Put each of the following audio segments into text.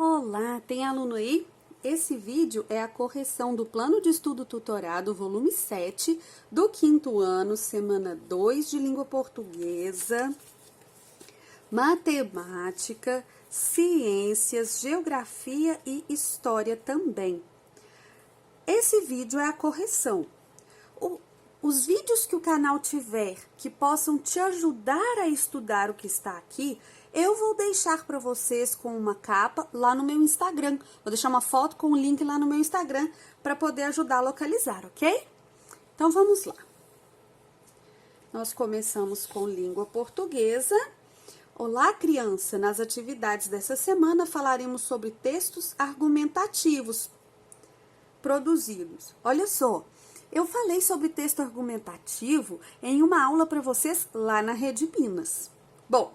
Olá, tem aluno aí? Esse vídeo é a correção do Plano de Estudo Tutorado, volume 7, do 5º ano, semana 2 de língua portuguesa, matemática, ciências, geografia e história também. Esse vídeo é a correção. Os vídeos que o canal tiver que possam te ajudar a estudar o que está aqui, eu vou deixar para vocês com uma capa lá no meu Instagram. Vou deixar uma foto com o link lá no meu Instagram para poder ajudar a localizar, ok? Então vamos lá. Nós começamos com língua portuguesa. Olá, criança! Nas atividades dessa semana falaremos sobre textos argumentativos produzidos. Olha só, eu falei sobre texto argumentativo em uma aula para vocês lá na Rede Minas. Bom,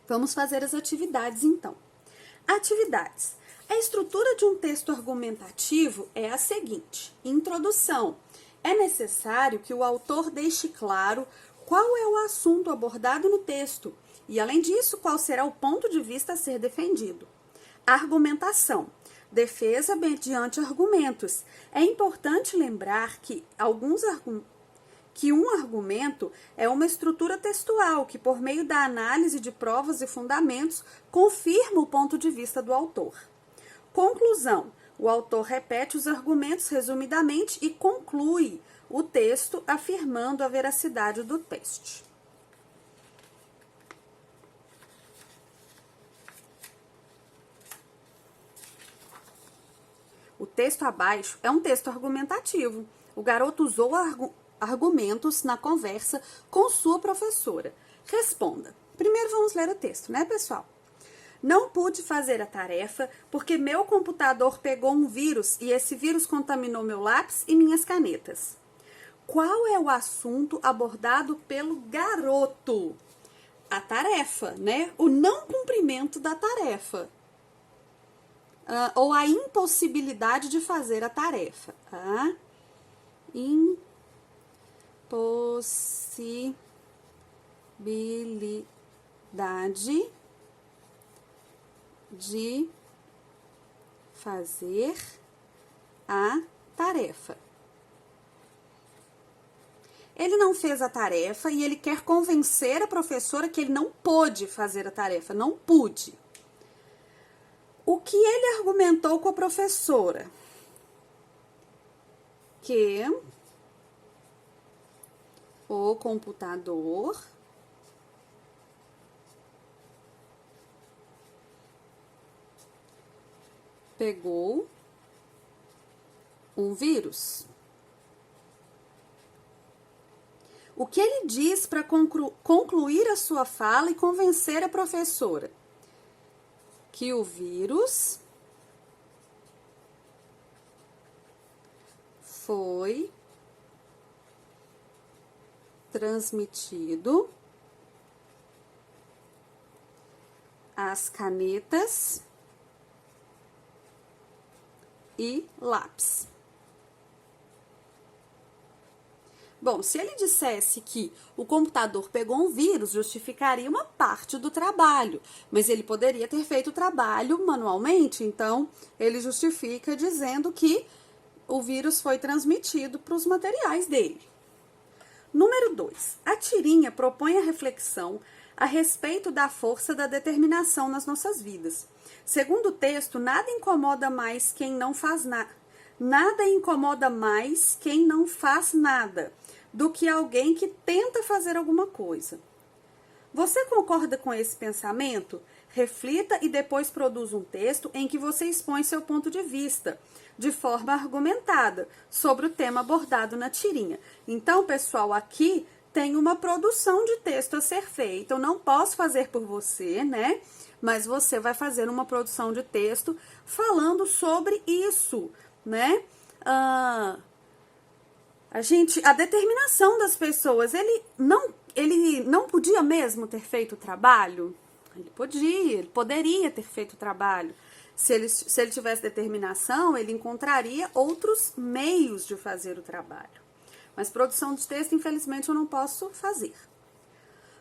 vamos fazer as atividades então. Atividades. A estrutura de um texto argumentativo é a seguinte: introdução. É necessário que o autor deixe claro qual é o assunto abordado no texto e, além disso, qual será o ponto de vista a ser defendido. Argumentação. Defesa mediante argumentos. É importante lembrar que um argumento é uma estrutura textual que, por meio da análise de provas e fundamentos, confirma o ponto de vista do autor. Conclusão. O autor repete os argumentos resumidamente e conclui o texto afirmando a veracidade do texto. O texto abaixo é um texto argumentativo. O garoto usou argumentos na conversa com sua professora. Responda. Primeiro vamos ler o texto, né, pessoal? Não pude fazer a tarefa porque meu computador pegou um vírus e esse vírus contaminou meu lápis e minhas canetas. Qual é o assunto abordado pelo garoto? A tarefa, né? O não cumprimento da tarefa. Ou a impossibilidade de fazer a tarefa. A impossibilidade de fazer a tarefa. Ele não fez a tarefa e ele quer convencer a professora que ele não pôde fazer a tarefa, não pude. O que ele argumentou com a professora? Que o computador pegou um vírus. O que ele diz para concluir a sua fala e convencer a professora? Que o vírus foi transmitido às canetas e lápis. Bom, se ele dissesse que o computador pegou um vírus, justificaria uma parte do trabalho, mas ele poderia ter feito o trabalho manualmente, então ele justifica dizendo que o vírus foi transmitido para os materiais dele. Número 2. A tirinha propõe a reflexão a respeito da força da determinação nas nossas vidas. Segundo o texto, nada incomoda mais quem não faz nada. Nada incomoda mais quem não faz nada do que alguém que tenta fazer alguma coisa. Você concorda com esse pensamento? Reflita e depois produza um texto em que você expõe seu ponto de vista, de forma argumentada, sobre o tema abordado na tirinha. Então, pessoal, aqui tem uma produção de texto a ser feita. Eu não posso fazer por você, né? Mas você vai fazer uma produção de texto falando sobre isso, né? A determinação das pessoas, ele não podia mesmo ter feito o trabalho? Ele poderia ter feito o trabalho. Se ele tivesse determinação, ele encontraria outros meios de fazer o trabalho. Mas produção de texto, infelizmente, eu não posso fazer.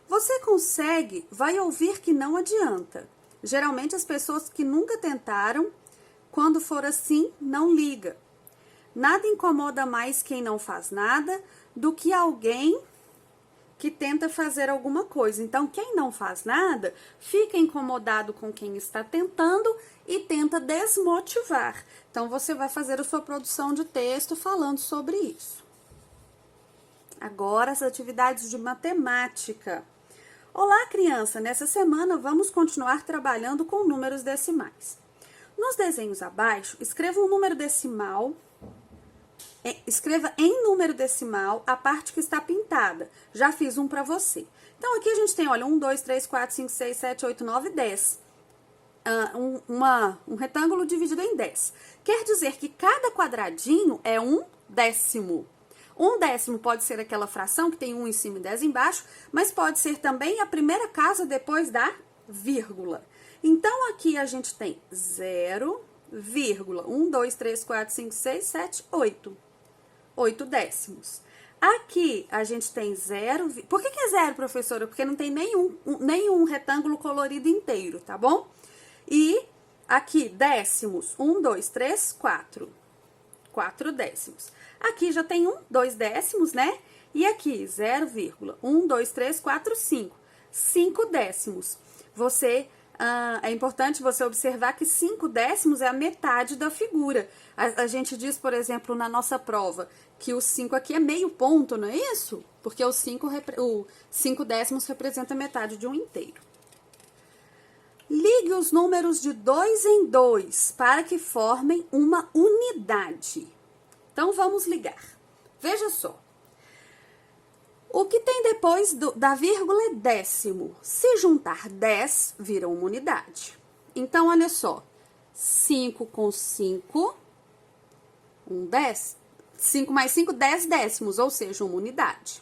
Você consegue, vai ouvir que não adianta. Geralmente as pessoas que nunca tentaram, quando for assim, não liga. Nada incomoda mais quem não faz nada do que alguém que tenta fazer alguma coisa. Então, quem não faz nada fica incomodado com quem está tentando e tenta desmotivar. Então, você vai fazer a sua produção de texto falando sobre isso. Agora, as atividades de matemática. Olá, criança! Nessa semana, vamos continuar trabalhando com números decimais. Nos desenhos abaixo, escreva um número decimal. Escreva em número decimal a parte que está pintada. Já fiz um para você. Então, aqui a gente tem, olha, 1, 2, 3, 4, 5, 6, 7, 8, 9, 10. Um retângulo dividido em 10. Quer dizer que cada quadradinho é um décimo. Um décimo pode ser aquela fração que tem 1 em cima e 10 embaixo, mas pode ser também a primeira casa depois da vírgula. Então, aqui a gente tem 0, 1, 2, 3, 4, 5, 6, 7, 8. 8 décimos. Aqui a gente tem 0. Por que é 0, professora? Porque não tem nenhum retângulo colorido inteiro, tá bom? E aqui, décimos. 1, 2, 3, 4. 4 décimos. Aqui já tem 2 décimos, né? E aqui, 0, 1, 2, 3, 4, 5. 5 décimos. É importante você observar que 5 décimos é a metade da figura. A gente diz, por exemplo, na nossa prova, que o 5 aqui é meio ponto, não é isso? Porque o 5 décimos representa metade de um inteiro. Ligue os números de 2 em 2 para que formem uma unidade. Então, vamos ligar. Veja só. O que tem depois da vírgula é décimo. Se juntar 10, vira uma unidade. Então, olha só. 5 com 5, 10. 5 mais 5, 10 décimos, ou seja, uma unidade.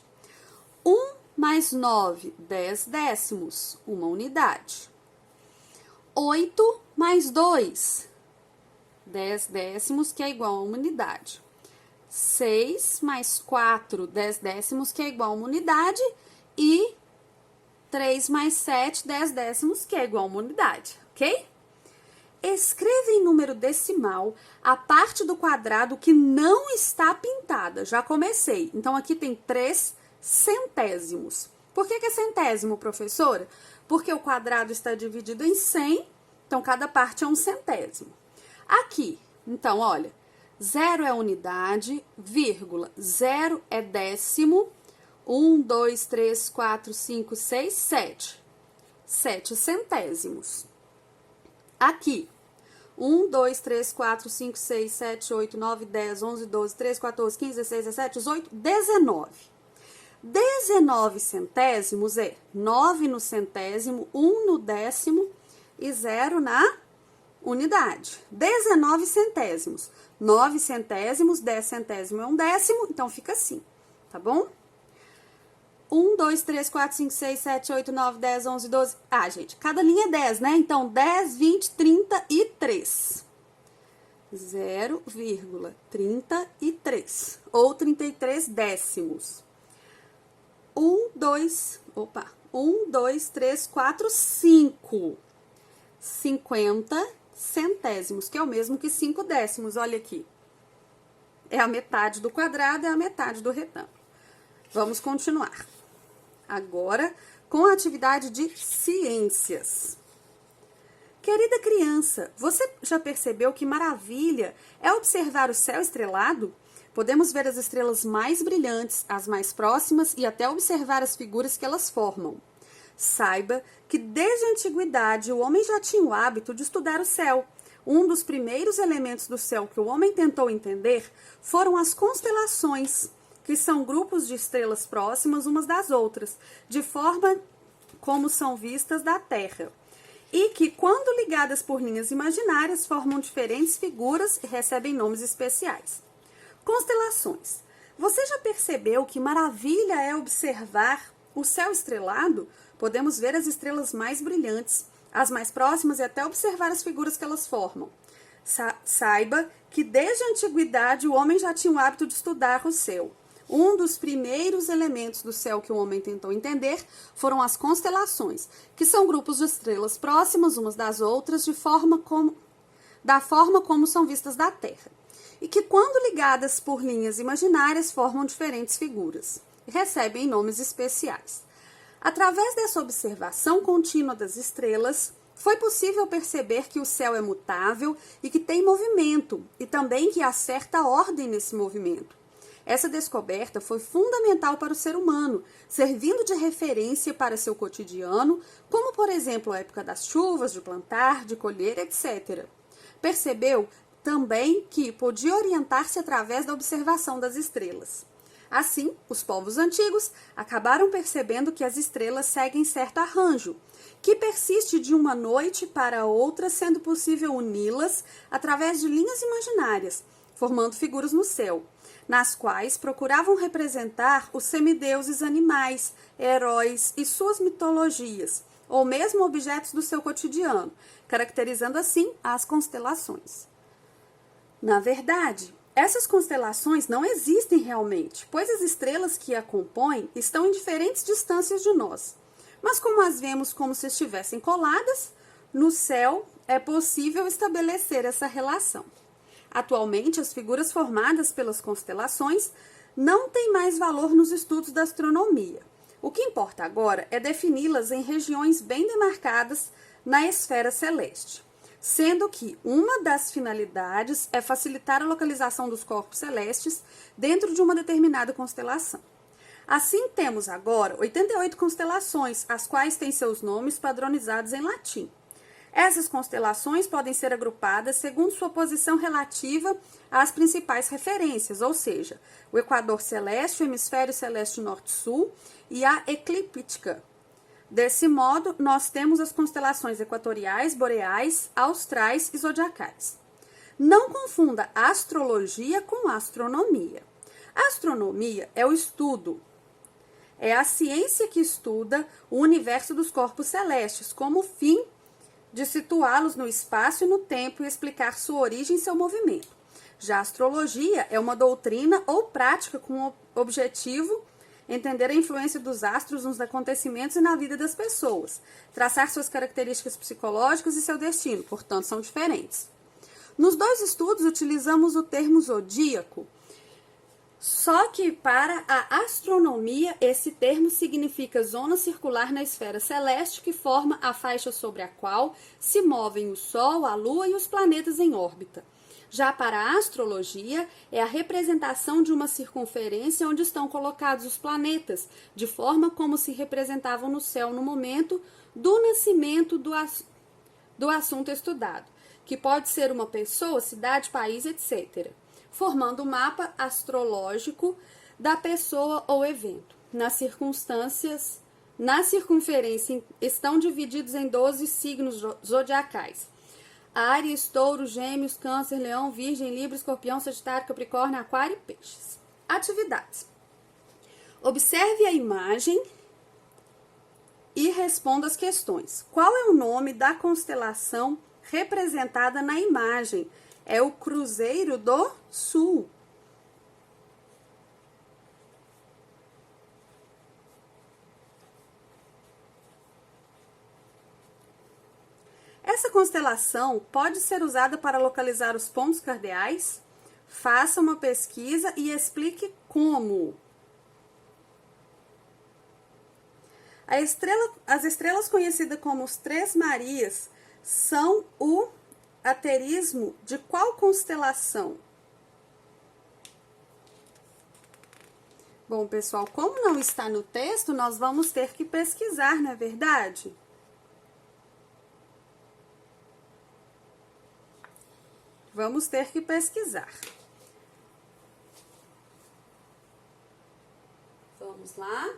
1 mais 9, 10 décimos, uma unidade. 8 mais 2, 10 décimos, que é igual a uma unidade. 6 mais 4, 10 décimos, que é igual a uma unidade. E 3 mais 7, 10 décimos, que é igual a uma unidade, ok? Escreva em número decimal a parte do quadrado que não está pintada. Já comecei. Então, aqui tem 3 centésimos. Por que é centésimo, professora? Porque o quadrado está dividido em 100, então cada parte é um centésimo. Aqui, então, olha, 0 é unidade, vírgula, 0 é décimo, 1, 2, 3, 4, 5, 6, 7. 7 centésimos. Aqui, 1, 2, 3, 4, 5, 6, 7, 8, 9, 10, 11, 12, 13, 14, 15, 16, 17, 18, 19. 19 centésimos é 9 no centésimo, 1 no décimo e 0 na unidade. 19 centésimos. 9 centésimos, 10 centésimo é um décimo, então fica assim, tá bom? 1, 2, 3, 4, 5, 6, 7, 8, 9, 10, 11, 12. Ah, gente, cada linha é 10, né? Então, 10, 20, 33. 0,33. Ou 33 décimos. 1, 2, 3, 4, 5. 50 centésimos, que é o mesmo que 5 décimos, olha aqui. É a metade do quadrado, é a metade do retângulo. Vamos continuar. Agora, com a atividade de ciências. Querida criança, você já percebeu que maravilha é observar o céu estrelado? Podemos ver as estrelas mais brilhantes, as mais próximas e até observar as figuras que elas formam. Saiba que desde a antiguidade o homem já tinha o hábito de estudar o céu. Um dos primeiros elementos do céu que o homem tentou entender foram as constelações, que são grupos de estrelas próximas umas das outras, de forma como são vistas da Terra. E que, quando ligadas por linhas imaginárias, formam diferentes figuras e recebem nomes especiais. Constelações. Você já percebeu que maravilha é observar o céu estrelado? Podemos ver as estrelas mais brilhantes, as mais próximas e até observar as figuras que elas formam. Saiba que desde a antiguidade o homem já tinha o hábito de estudar o céu. Um dos primeiros elementos do céu que o homem tentou entender foram as constelações, que são grupos de estrelas próximas umas das outras da forma como são vistas da Terra, e que, quando ligadas por linhas imaginárias, formam diferentes figuras e recebem nomes especiais. Através dessa observação contínua das estrelas, foi possível perceber que o céu é mutável e que tem movimento, e também que há certa ordem nesse movimento. Essa descoberta foi fundamental para o ser humano, servindo de referência para seu cotidiano, como, por exemplo, a época das chuvas, de plantar, de colher, etc. Percebeu também que podia orientar-se através da observação das estrelas. Assim, os povos antigos acabaram percebendo que as estrelas seguem certo arranjo, que persiste de uma noite para outra, sendo possível uni-las através de linhas imaginárias, formando figuras no céu, nas quais procuravam representar os semideuses animais, heróis e suas mitologias, ou mesmo objetos do seu cotidiano, caracterizando assim as constelações. Na verdade, essas constelações não existem realmente, pois as estrelas que a compõem estão em diferentes distâncias de nós. Mas como as vemos como se estivessem coladas, no céu é possível estabelecer essa relação. Atualmente, as figuras formadas pelas constelações não têm mais valor nos estudos da astronomia. O que importa agora é defini-las em regiões bem demarcadas na esfera celeste, sendo que uma das finalidades é facilitar a localização dos corpos celestes dentro de uma determinada constelação. Assim, temos agora 88 constelações, as quais têm seus nomes padronizados em latim. Essas constelações podem ser agrupadas segundo sua posição relativa às principais referências, ou seja, o equador celeste, o hemisfério celeste norte-sul e a eclíptica. Desse modo, nós temos as constelações equatoriais, boreais, austrais e zodiacais. Não confunda astrologia com astronomia. A astronomia é o estudo, é a ciência que estuda o universo dos corpos celestes, como fim de situá-los no espaço e no tempo e explicar sua origem e seu movimento. Já a astrologia é uma doutrina ou prática com o objetivo entender a influência dos astros nos acontecimentos e na vida das pessoas, traçar suas características psicológicas e seu destino, portanto, são diferentes. Nos dois estudos, utilizamos o termo zodíaco, só que para a astronomia, esse termo significa zona circular na esfera celeste que forma a faixa sobre a qual se movem o Sol, a Lua e os planetas em órbita. Já para a astrologia, é a representação de uma circunferência onde estão colocados os planetas, de forma como se representavam no céu no momento do nascimento do assunto estudado, que pode ser uma pessoa, cidade, país, etc., formando o mapa astrológico da pessoa ou evento. Na circunferência estão divididos em 12 signos zodiacais: Áries, Touro, Gêmeos, Câncer, Leão, Virgem, Libra, Escorpião, Sagitário, Capricórnio, Aquário e Peixes. Atividades. Observe a imagem e responda as questões. Qual é o nome da constelação representada na imagem? É o Cruzeiro do Sul. Essa constelação pode ser usada para localizar os pontos cardeais? Faça uma pesquisa e explique como. As estrelas conhecidas como os Três Marias são o aterismo de qual constelação? Bom, pessoal, como não está no texto, nós vamos ter que pesquisar, não é verdade? Vamos ter que pesquisar. Vamos lá.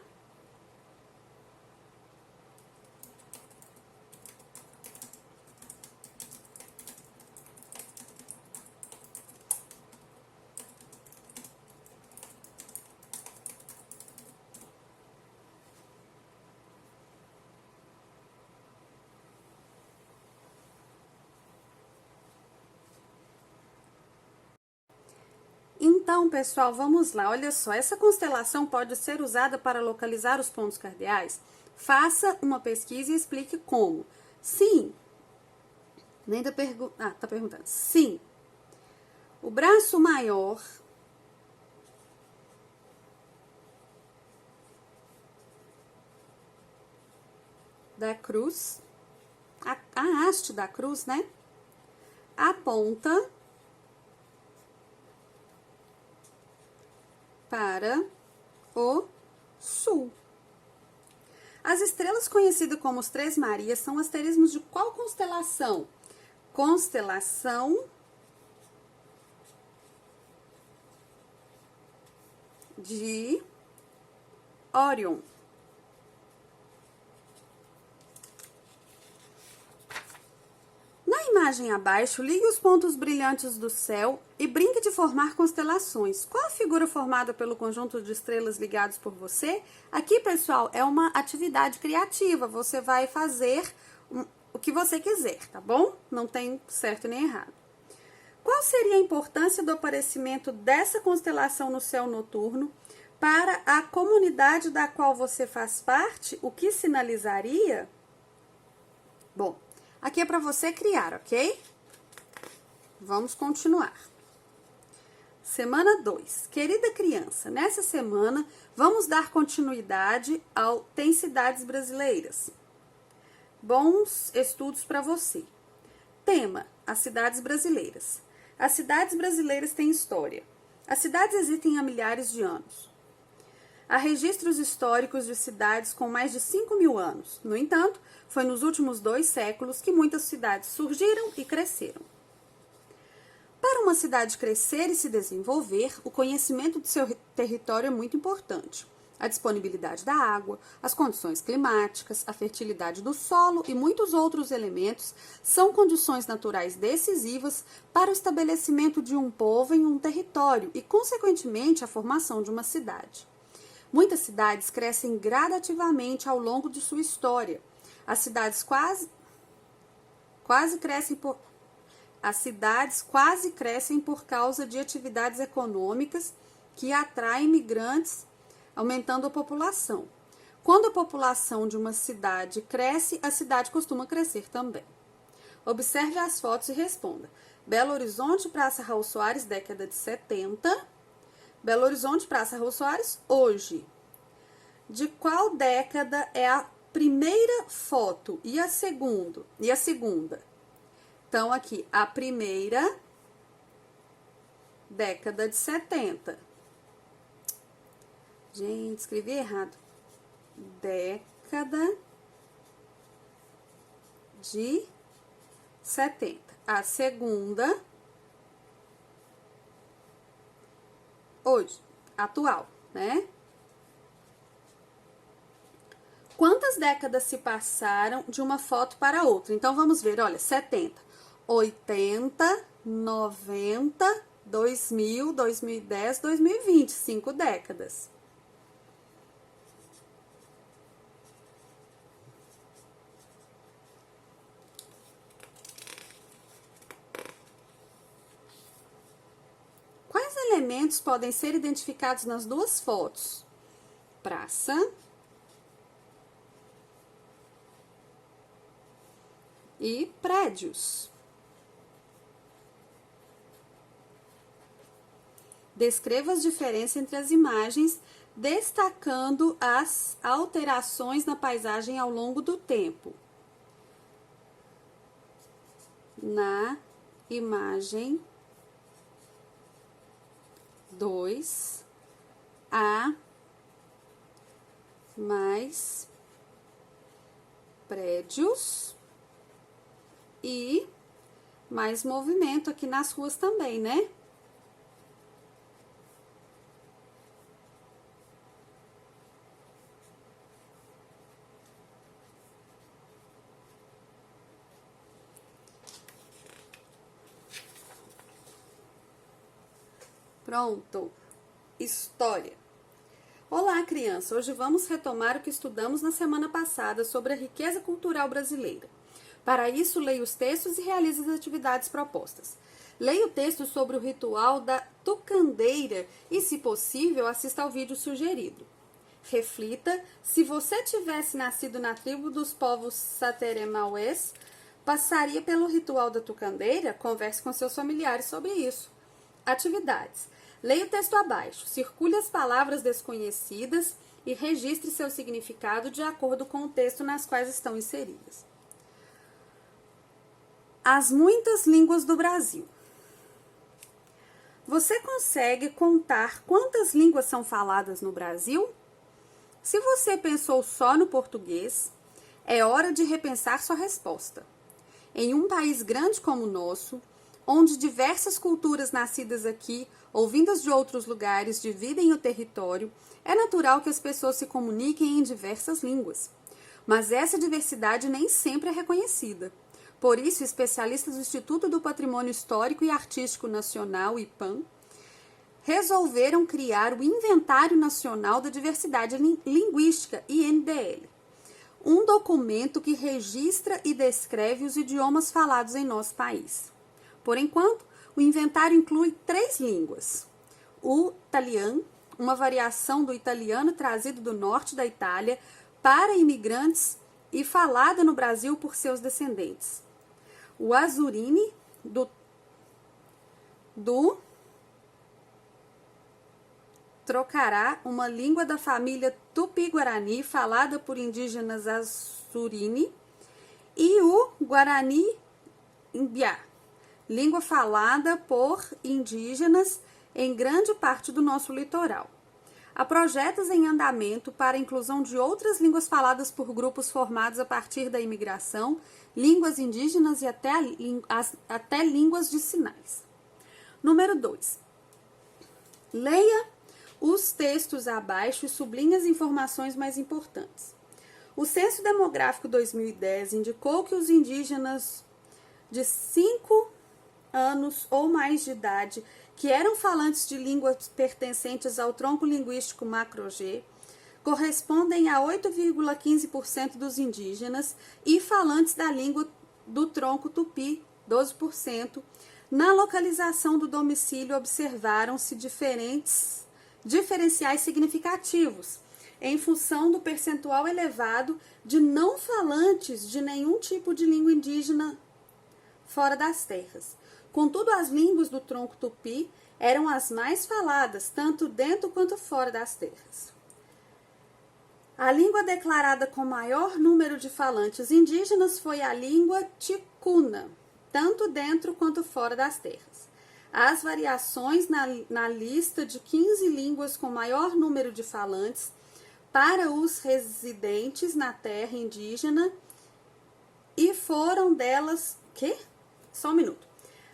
Então, pessoal, vamos lá. Olha só, essa constelação pode ser usada para localizar os pontos cardeais? Faça uma pesquisa e explique como. Sim. Nem tá perguntando. Sim. O braço maior da cruz, a haste da cruz, né? Aponta para o sul. As estrelas conhecidas como os Três Marias são asterismos de qual constelação? Constelação de Órion. Na imagem abaixo, ligue os pontos brilhantes do céu e brinque de formar constelações. Qual a figura formada pelo conjunto de estrelas ligados por você? Aqui, pessoal, é uma atividade criativa. Você vai fazer o que você quiser, tá bom? Não tem certo nem errado. Qual seria a importância do aparecimento dessa constelação no céu noturno para a comunidade da qual você faz parte? O que sinalizaria? Bom, aqui é para você criar, ok? Vamos continuar. Semana 2. Querida criança, nessa semana vamos dar continuidade ao Tem Cidades Brasileiras. Bons estudos para você. Tema: as cidades brasileiras. As cidades brasileiras têm história. As cidades existem há milhares de anos. Há registros históricos de cidades com mais de 5.000 anos. No entanto, foi nos últimos 2 séculos que muitas cidades surgiram e cresceram. Para uma cidade crescer e se desenvolver, o conhecimento do seu território é muito importante. A disponibilidade da água, as condições climáticas, a fertilidade do solo e muitos outros elementos são condições naturais decisivas para o estabelecimento de um povo em um território e, consequentemente, a formação de uma cidade. Muitas cidades crescem gradativamente ao longo de sua história. As cidades quase crescem por causa de atividades econômicas que atraem migrantes, aumentando a população. Quando a população de uma cidade cresce, a cidade costuma crescer também. Observe as fotos e responda. Belo Horizonte, Praça Raul Soares, década de 70. Belo Horizonte, Praça Raul Soares, hoje. De qual década é a primeira foto e a segunda? Então, aqui, a primeira, década de 70. Gente, escrevi errado. Década de 70. A segunda, hoje, atual, né? Quantas décadas se passaram de uma foto para outra? Então, vamos ver, olha, 70, 80, 90, 2000, 2010, 2020, 5 décadas. Quais elementos podem ser identificados nas duas fotos? Praça e prédios. Descreva as diferenças entre as imagens, destacando as alterações na paisagem ao longo do tempo. Na imagem 2, há mais prédios e mais movimento aqui nas ruas também, né? Pronto. História. Olá, criança! Hoje vamos retomar o que estudamos na semana passada sobre a riqueza cultural brasileira. Para isso, leia os textos e realize as atividades propostas. Leia o texto sobre o ritual da tucandeira e, se possível, assista ao vídeo sugerido. Reflita, se você tivesse nascido na tribo dos povos Sateremauês, passaria pelo ritual da tucandeira? Converse com seus familiares sobre isso. Atividades. Leia o texto abaixo, circule as palavras desconhecidas e registre seu significado de acordo com o texto nas quais estão inseridas. As muitas línguas do Brasil. Você consegue contar quantas línguas são faladas no Brasil? Se você pensou só no português, é hora de repensar sua resposta. Em um país grande como o nosso, onde diversas culturas nascidas aqui ou vindas de outros lugares dividem o território, é natural que as pessoas se comuniquem em diversas línguas. Mas essa diversidade nem sempre é reconhecida. Por isso, especialistas do Instituto do Patrimônio Histórico e Artístico Nacional, IPAM, resolveram criar o Inventário Nacional da Diversidade Linguística, INDL, um documento que registra e descreve os idiomas falados em nosso país. Por enquanto, o inventário inclui 3 línguas. O italiano, uma variação do italiano trazido do norte da Itália para imigrantes e falada no Brasil por seus descendentes. O azurini, do Trocará, uma língua da família Tupi-Guarani, falada por indígenas azurini, e o Guarani-Mbiá, língua falada por indígenas em grande parte do nosso litoral. Há projetos em andamento para a inclusão de outras línguas faladas por grupos formados a partir da imigração, línguas indígenas e até línguas de sinais. Número 2. Leia os textos abaixo e sublinhe as informações mais importantes. O Censo Demográfico 2010 indicou que os indígenas de 5 anos ou mais de idade que eram falantes de línguas pertencentes ao tronco linguístico Macro-G correspondem a 8,15% dos indígenas e falantes da língua do tronco Tupi, 12%. Na localização do domicílio observaram-se diferenciais significativos, em função do percentual elevado de não falantes de nenhum tipo de língua indígena fora das terras. Contudo, as línguas do tronco tupi eram as mais faladas, tanto dentro quanto fora das terras. A língua declarada com maior número de falantes indígenas foi a língua ticuna, tanto dentro quanto fora das terras. As variações na lista de 15 línguas com maior número de falantes para os residentes na terra indígena e foram delas... Só um minuto.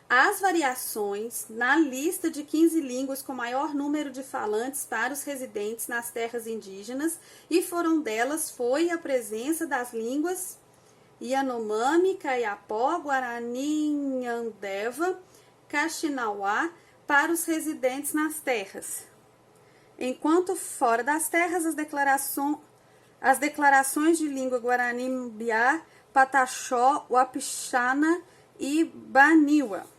As variações na lista de 15 línguas com maior número de falantes para os residentes nas terras indígenas e foram delas foi a presença das línguas Yanomami, Kayapó, Guarani, Nhandeva, Kaxinawá para os residentes nas terras. Enquanto fora das terras, as declarações de língua Guarani-Mbiá, Pataxó, Wapixana e Baniwa.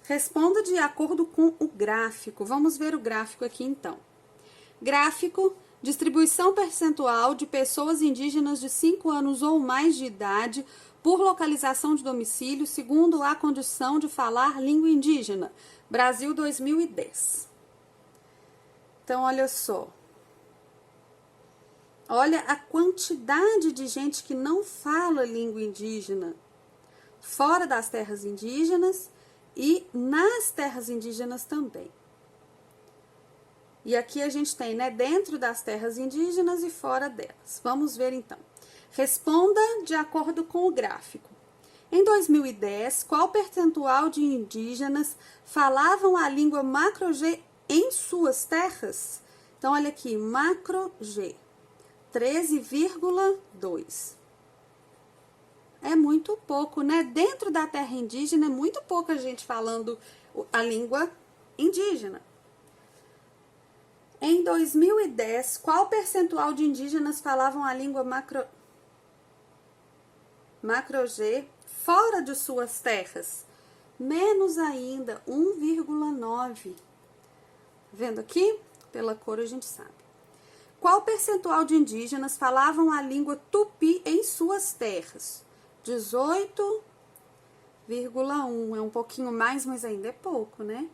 Responda de acordo com o gráfico. Vamos ver o gráfico aqui então. Gráfico, distribuição percentual de pessoas indígenas de 5 anos ou mais de idade por localização de domicílio, segundo a condição de falar língua indígena. Brasil 2010. Então, olha só. Olha a quantidade de gente que não fala língua indígena fora das terras indígenas e nas terras indígenas também. E aqui a gente tem, né, dentro das terras indígenas e fora delas. Vamos ver então. Responda de acordo com o gráfico. Em 2010, qual percentual de indígenas falavam a língua Macro-G em suas terras? Então, olha aqui, Macro-G, 13,2%. É muito pouco, né? Dentro da terra indígena é muito pouca gente falando a língua indígena. Em 2010, qual percentual de indígenas falavam a língua Macro-G fora de suas terras? menos ainda 1,9. Vendo aqui? Pela cor a gente sabe. Qual percentual de indígenas falavam a língua tupi em suas terras? 18,1. É um pouquinho mais, mas ainda é pouco, né?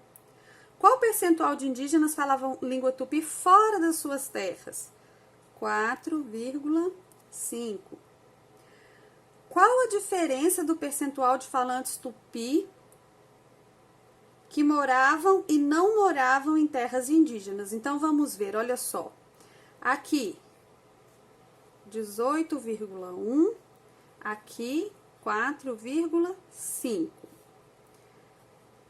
Qual percentual de indígenas falavam língua tupi fora das suas terras? 4,5. Qual a diferença do percentual de falantes tupi que moravam e não moravam em terras indígenas? Então, vamos ver, olha só. Aqui, 18,1. Aqui, 4,5.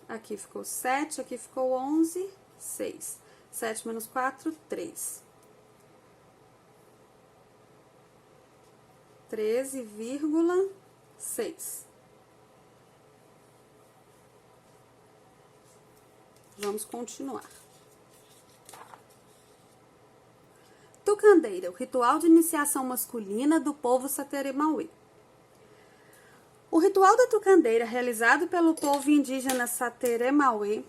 Aqui ficou 7, aqui ficou 11, 6. 7 menos 4, 3. 13,6. Vamos continuar. Tucandeira, o ritual de iniciação masculina do povo Sateremauê. O ritual da tucandeira, realizado pelo povo indígena Sateremauê,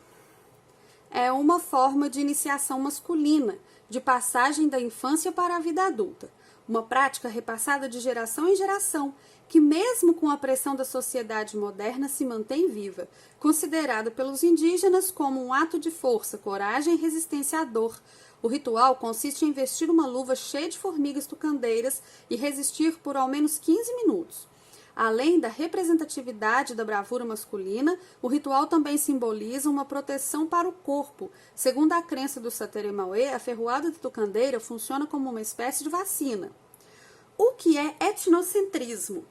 é uma forma de iniciação masculina, de passagem da infância para a vida adulta. Uma prática repassada de geração em geração, que mesmo com a pressão da sociedade moderna se mantém viva, considerado pelos indígenas como um ato de força, coragem e resistência à dor. O ritual consiste em vestir uma luva cheia de formigas tucandeiras e resistir por ao menos 15 minutos. Além da representatividade da bravura masculina, o ritual também simboliza uma proteção para o corpo. Segundo a crença do Sateremauê, a ferroada de tucandeira funciona como uma espécie de vacina. O que é etnocentrismo?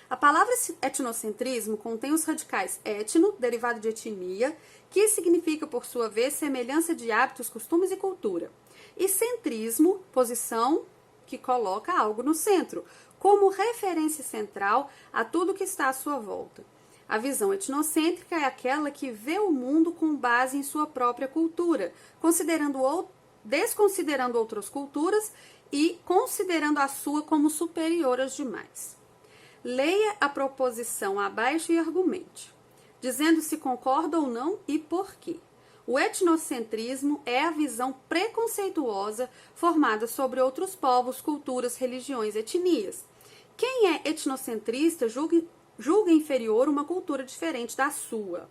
A palavra etnocentrismo contém os radicais etno, derivado de etnia, que significa, por sua vez, semelhança de hábitos, costumes e cultura. E centrismo, posição que coloca algo no centro, como referência central a tudo que está à sua volta. A visão etnocêntrica é aquela que vê o mundo com base em sua própria cultura, desconsiderando outras culturas e considerando a sua como superior às demais. Leia a proposição abaixo e argumente, dizendo se concorda ou não e por quê. O etnocentrismo é a visão preconceituosa formada sobre outros povos, culturas, religiões, etnias. Quem é etnocentrista julga inferior uma cultura diferente da sua.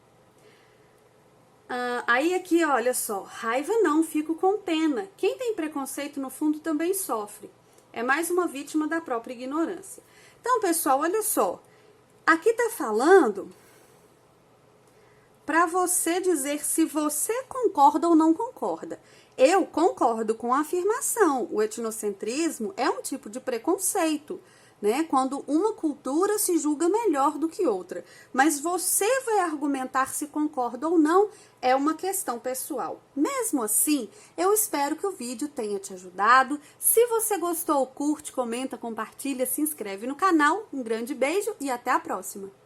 Aí aqui, olha só, raiva não, fico com pena. Quem tem preconceito no fundo também sofre. É mais uma vítima da própria ignorância. Então, pessoal, olha só. Aqui tá falando para você dizer se você concorda ou não concorda. Eu concordo com a afirmação. O etnocentrismo é um tipo de preconceito, né? Quando uma cultura se julga melhor do que outra. Mas você vai argumentar se concorda ou não, é uma questão pessoal. Mesmo assim, eu espero que o vídeo tenha te ajudado. Se você gostou, curte, comenta, compartilha, se inscreve no canal. Um grande beijo e até a próxima!